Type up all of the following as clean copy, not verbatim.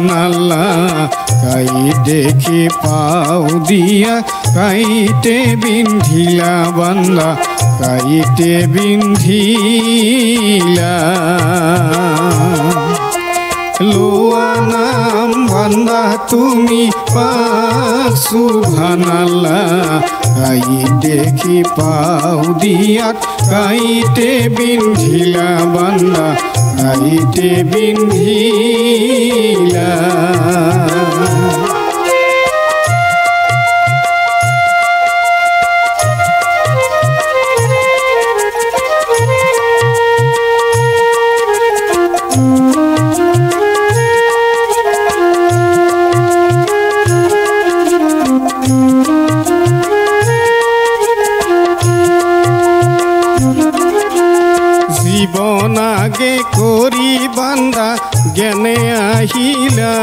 সুবহানাল্লাহ কাই দেখি পাও দিয়া কাইতে বিন্ধিলা বান্দা কাইতে বিন্ধিলা লোয়া নাম বান্দা তুমি পাক সুবহানাল্লাহ কাই দেখি পাও দিয়া কাইতে বিন্ধিলা বান্দা কাইতে বিন্ধিলা জীবন আগে করি বান্দা জ্ঞানে আহিলা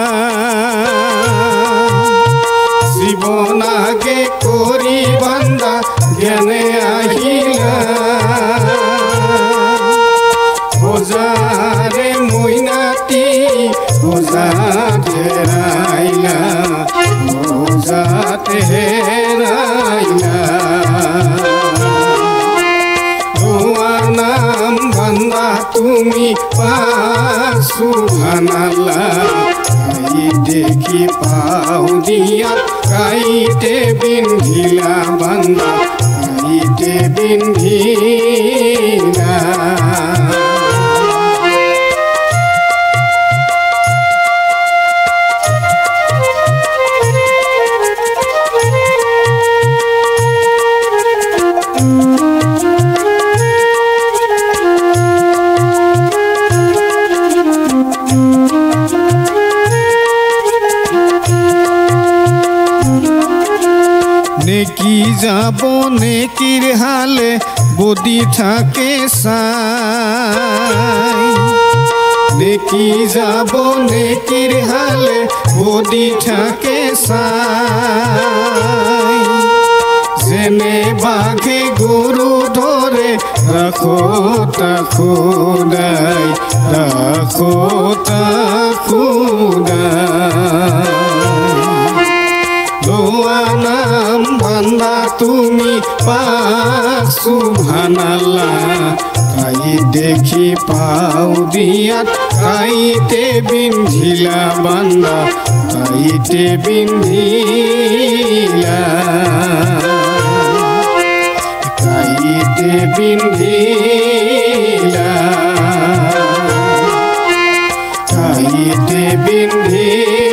জীবন আগে করি বান্দা জ্ঞানে আহিলা ওজারে মইনাতি ওজাত হেরাইলা ওজাত হেরাইলা নাম বান্দা তুমি পাক সুবহানাল্লাহ কাই দেখি পাও দিয়া কাইতে বিন্ধিলা বান্দা কাইতে বিন্ধিলা নেকি যাব নেকির হালে বদি থাকে সাই নেকি যাব নেকির হালে বদি থাকে সাই জেনে বাঘে গরু ধরে রাখো তা খুদাই রাখো তা খুদাই লোয়া নাম বান্দা তুমি পাক সুবহানাল্লাহ কাই দেখি পাও দিয়া কাইতে বিন্ধিলা বান্দা কাইতে বিন্ধিলা কাইতে বিন্ধিলা কাইতে বিন্ধিলা